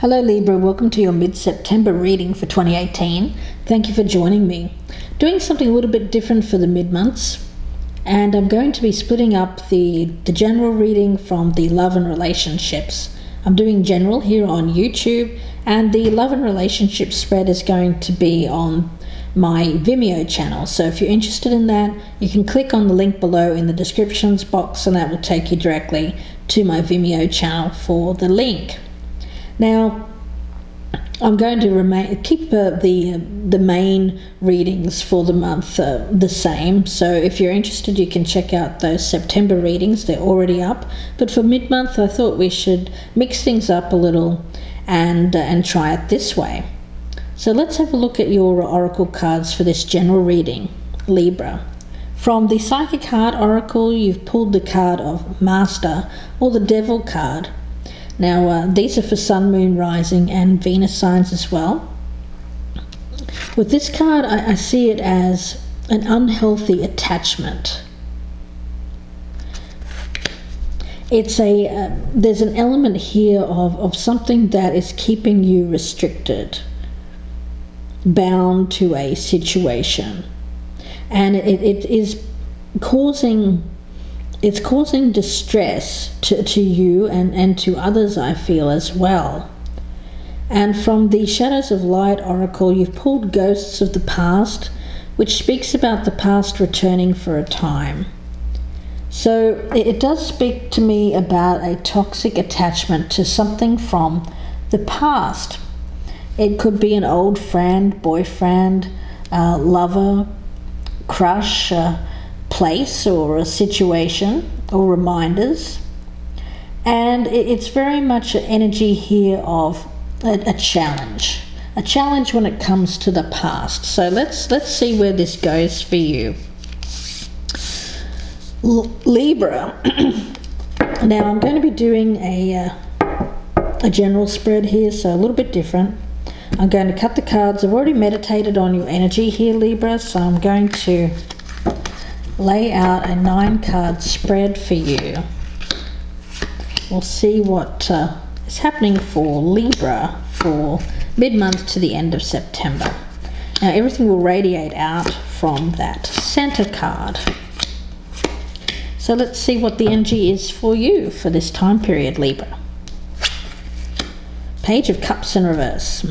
Hello Libra, welcome to your mid-September reading for 2018. Thank you for joining me. Doing something a little bit different for the mid-months, and I'm going to be splitting up the general reading from the love and relationships. I'm doing general here on YouTube, and the love and relationship spread is going to be on my Vimeo channel. So if you're interested in that, you can click on the link below in the descriptions box and that will take you directly to my Vimeo channel for the link. Now, I'm going to keep the main readings for the month the same. So if you're interested, you can check out those September readings. They're already up. But for mid-month, I thought we should mix things up a little and try it this way. So let's have a look at your oracle cards for this general reading, Libra. From the Psychic Heart Oracle, you've pulled the card of Master, or the Devil card. Now, these are for Sun, Moon, Rising, and Venus signs as well. With this card, I see it as an unhealthy attachment. It's there's an element here of something that is keeping you restricted, bound to a situation, and it is causing distress to you and to others, I feel, as well. And from the Shadows of Light Oracle, you've pulled Ghosts of the Past, which speaks about the past returning for a time. So it does speak to me about a toxic attachment to something from the past. It could be an old friend, boyfriend, lover, crush, place or a situation, or reminders. And it's very much an energy here of a challenge when it comes to the past. So let's see where this goes for you, Libra. Now I'm going to be doing a general spread here, so a little bit different. I'm going to cut the cards. I've already meditated on your energy here, Libra, so I'm going to lay out a 9-card spread for you. We'll see what is happening for Libra for mid-month to the end of September. Now everything will radiate out from that center card. So let's see what the energy is for you for this time period, Libra. Page of Cups in reverse.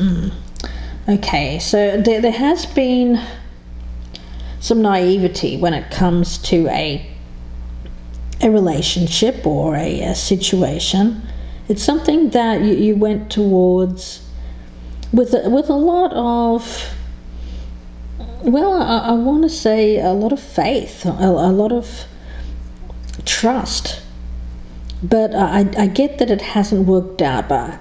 Okay, so there has been some naivety when it comes to a relationship or a situation. It's something that you went towards with a lot of, well, I want to say a lot of faith, a lot of trust. But I get that it hasn't worked out, but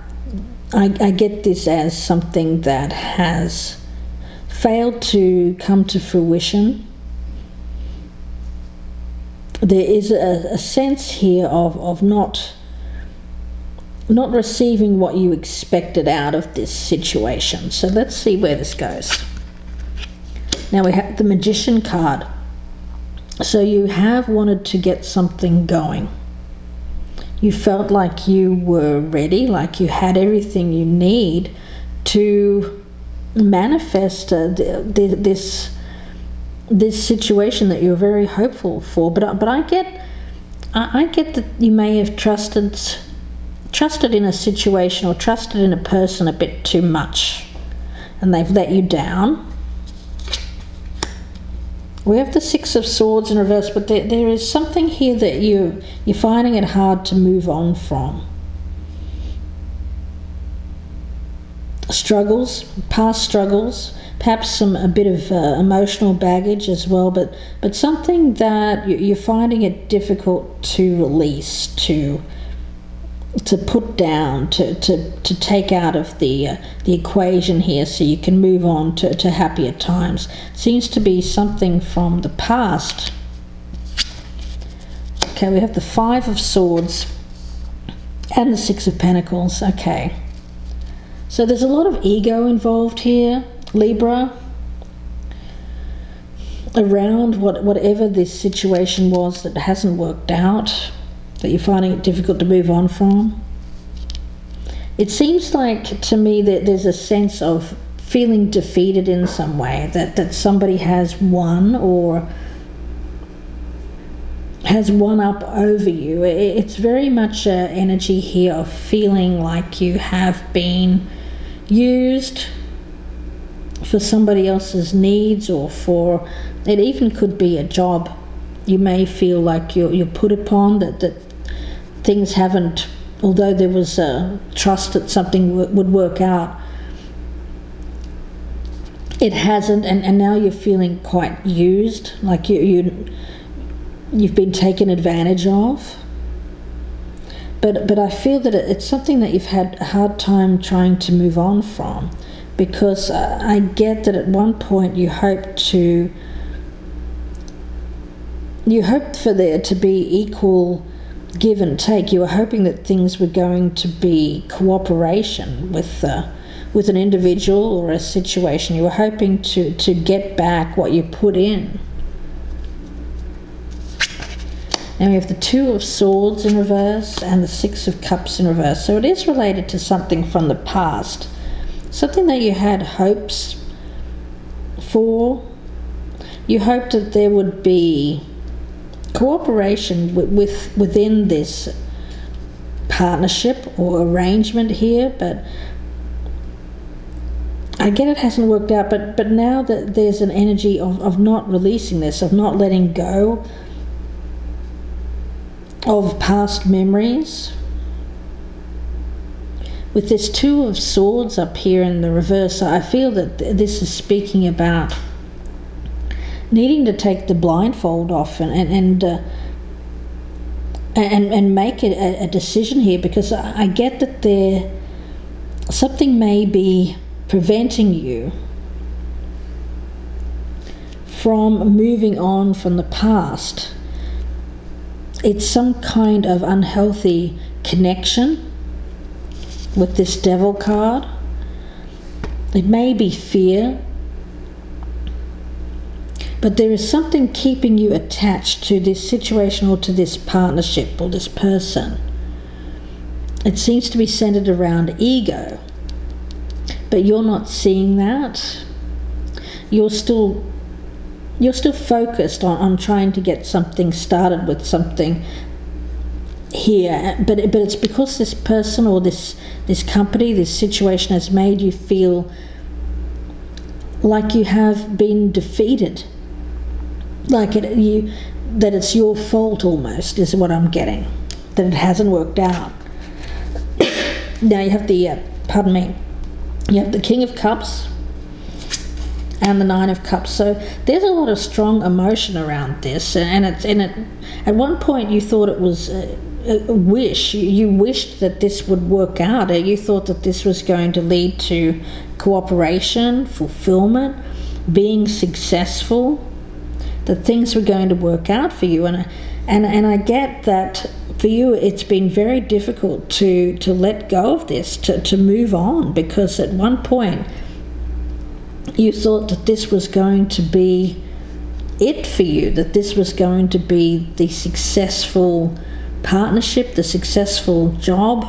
I get this as something that has failed to come to fruition. There is a sense here of not receiving what you expected out of this situation. So let's see where this goes. Now we have the Magician card. So you have wanted to get something going. You felt like you were ready, like you had everything you need to manifest this situation that you're very hopeful for. But I get that you may have trusted in a situation or trusted in a person a bit too much, and they've let you down. We have the Six of Swords in reverse, but there is something here that you're finding it hard to move on from. Struggles, past struggles, perhaps a bit of emotional baggage as well, but something that you're finding it difficult to release, to put down, to take out of the equation here, so you can move on to happier times. Seems to be something from the past. Okay, we have the Five of Swords and the Six of Pentacles. Okay. So there's a lot of ego involved here, Libra, around whatever this situation was that hasn't worked out, that you're finding it difficult to move on from. It seems like to me that there's a sense of feeling defeated in some way, that somebody has won or has one up over you. It's very much an energy here of feeling like you have been used for somebody else's needs, or for, it even could be a job. You may feel like you're put upon, that things haven't, although there was a trust that something would work out, it hasn't, and now you're feeling quite used, like you've been taken advantage of. But I feel that it's something that you've had a hard time trying to move on from, because I get that at one point you hoped for there to be equal give and take. You were hoping that things were going to be cooperation with an individual or a situation. You were hoping to get back what you put in. Now we have the Two of Swords in reverse and the Six of Cups in reverse. So it is related to something from the past, something that you had hopes for. You hoped that there would be cooperation within this partnership or arrangement here, but I get it hasn't worked out. But now that there's an energy of not releasing this, of not letting go of past memories. With this Two of Swords up here in the reverse, I feel that this is speaking about needing to take the blindfold off and make it a decision here, because I get that something may be preventing you from moving on from the past. It's some kind of unhealthy connection with this Devil card. It may be fear, but there is something keeping you attached to this situation or to this partnership or this person. It seems to be centered around ego, but you're not seeing that. You're still focused on trying to get something started with something here, but it's because this person or this company, this situation has made you feel like you have been defeated, like that it's your fault almost, is what I'm getting, that it hasn't worked out. Now you have the you have the King of Cups and the Nine of Cups. So there's a lot of strong emotion around this, and at one point you thought it was a wish. You wished that this would work out. You thought that this was going to lead to cooperation, fulfillment, being successful, that things were going to work out for you. And I get that for you it's been very difficult to let go of this, to move on, because at one point you thought that this was going to be it for you, that this was going to be the successful partnership, the successful job.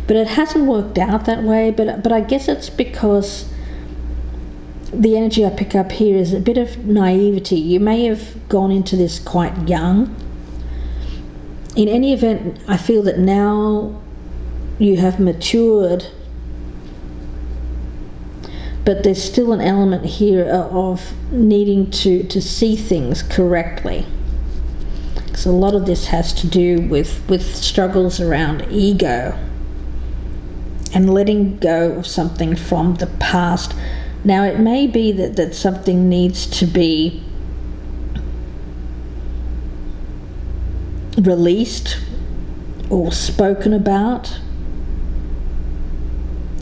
But it hasn't worked out that way. But I guess it's because the energy I pick up here is a bit of naivety. You may have gone into this quite young. In any event, I feel that now you have matured, but there's still an element here of needing to see things correctly. So a lot of this has to do with struggles around ego and letting go of something from the past. Now it may be that something needs to be released or spoken about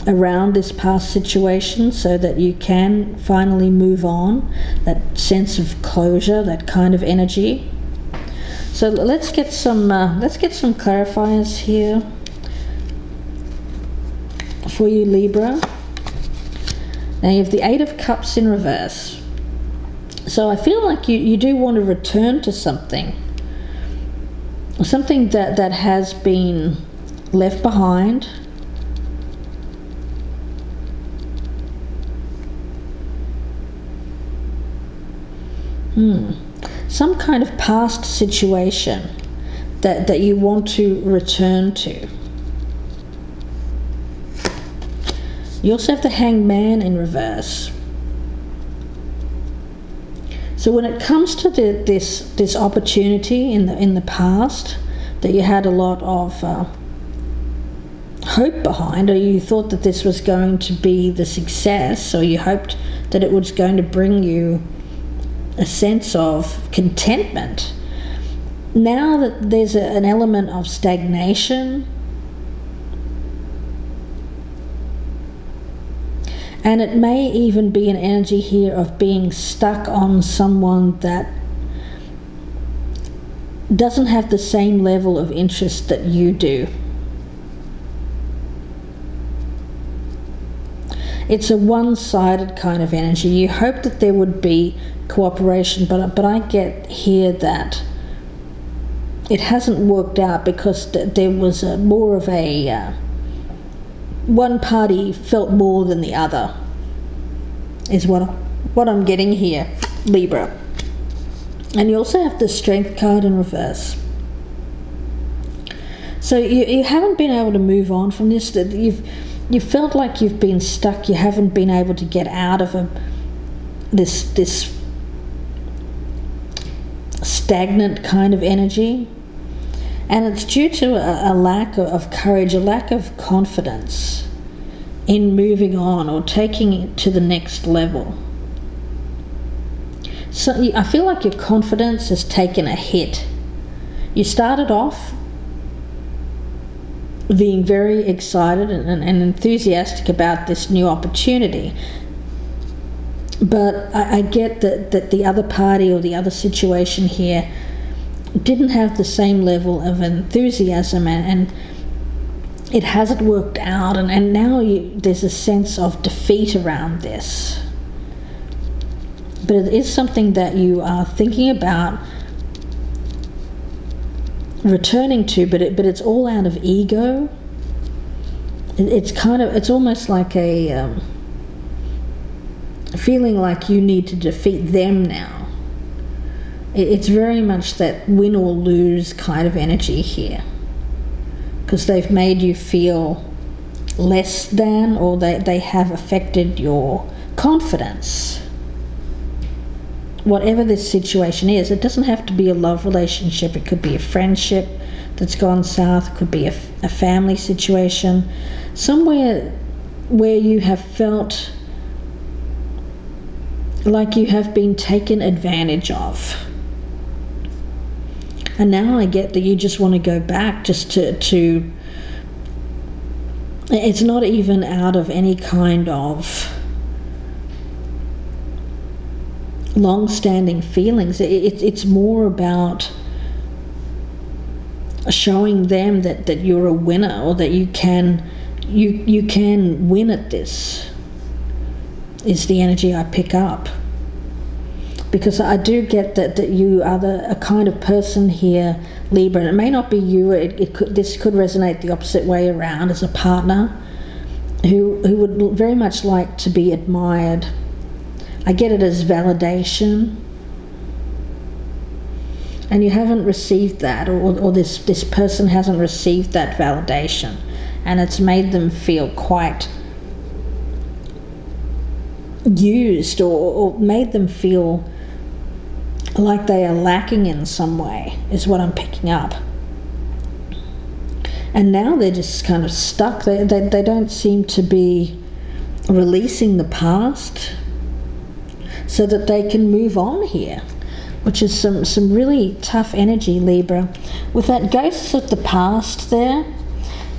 around this past situation, so that you can finally move on, that sense of closure, that kind of energy. So let's get some clarifiers here for you, Libra. Now you have the Eight of Cups in reverse. So I feel like you do want to return to something that has been left behind. Some kind of past situation that you want to return to. You also have the Hanged Man in reverse. So when it comes to this opportunity in the past that you had a lot of hope behind, or you thought that this was going to be the success, or you hoped that it was going to bring you a sense of contentment, now that there's an element of stagnation, and it may even be an energy here of being stuck on someone that doesn't have the same level of interest that you do. It's a one-sided kind of energy. You hope that there would be cooperation, but I get here that it hasn't worked out because there was more of a one party felt more than the other, is what I'm getting here, Libra. And you also have the Strength card in reverse. So you haven't been able to move on from this. That you felt like you've been stuck. You haven't been able to get out of this stagnant kind of energy, and it's due to a lack of courage, a lack of confidence in moving on or taking it to the next level. So I feel like your confidence has taken a hit. You started off being very excited and enthusiastic about this new opportunity, but I get that the other party or the other situation here didn't have the same level of enthusiasm, and it hasn't worked out, and now there's a sense of defeat around this. But it is something that you are thinking about returning to, but it's all out of ego. It's almost like a feeling like you need to defeat them now. It's very much that win or lose kind of energy here, because they've made you feel less than, or they have affected your confidence. Whatever this situation is, it doesn't have to be a love relationship. It could be a friendship that's gone south. It could be a family situation, somewhere where you have felt like you have been taken advantage of. And now I get that you just want to go back just to it's not even out of any kind of long-standing feelings. It's more about showing them that you're a winner, or that you can win at this, is the energy I pick up. Because I do get that you are a kind of person here, Libra, and it may not be you. This could resonate the opposite way around, as a partner who would very much like to be admired. I get it as validation, and you haven't received that, or this person hasn't received that validation, and it's made them feel quite used, or made them feel like they are lacking in some way, is what I'm picking up. And now they're just kind of stuck. They don't seem to be releasing the past so that they can move on here, which is some really tough energy, Libra. With that Ghosts of the Past there,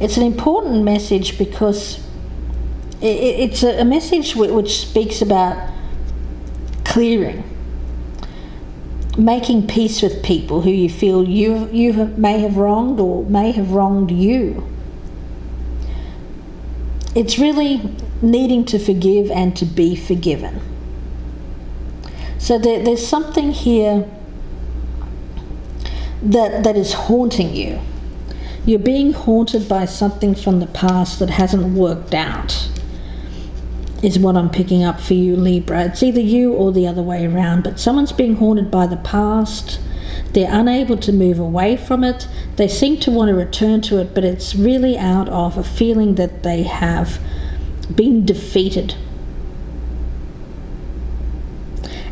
it's an important message, because it's a message which speaks about clearing, making peace with people who you feel may have wronged, or may have wronged you. It's really needing to forgive and to be forgiven. So there's something here that is haunting you. You're being haunted by something from the past that hasn't worked out, is what I'm picking up for you, Libra. It's either you or the other way around, but someone's being haunted by the past. They're unable to move away from it. They seem to want to return to it, but it's really out of a feeling that they have been defeated.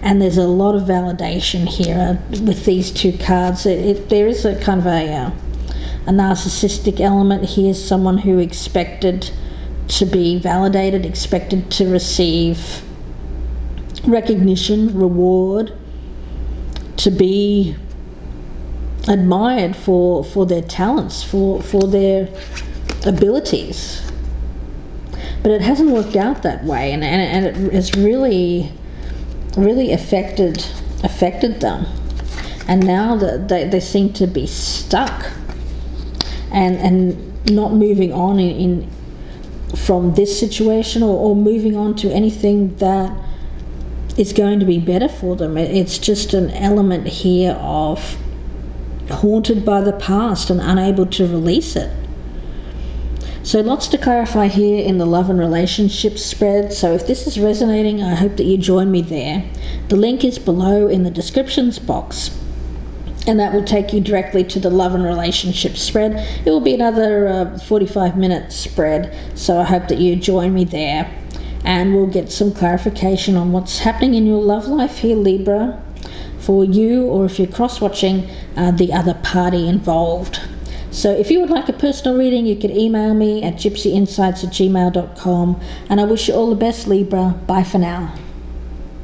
And there's a lot of validation here with these two cards. There is a kind of a narcissistic element here, someone who expected to be validated, expected to receive recognition, reward, to be admired for their talents, for their abilities. But it hasn't worked out that way, and it has really affected them. And now that they seem to be stuck and not moving on from this situation, or moving on to anything that is going to be better for them. It's just an element here of haunted by the past and unable to release it. So lots to clarify here in the love and relationship spread. So if this is resonating, I hope that you join me there. The link is below in the descriptions box, and that will take you directly to the love and relationship spread. It will be another 45-minute spread, so I hope that you join me there, and we'll get some clarification on what's happening in your love life here, Libra, for you, or if you're cross-watching, the other party involved. So if you would like a personal reading, you can email me at gypsyinsights@gmail.com, and I wish you all the best, Libra. Bye for now.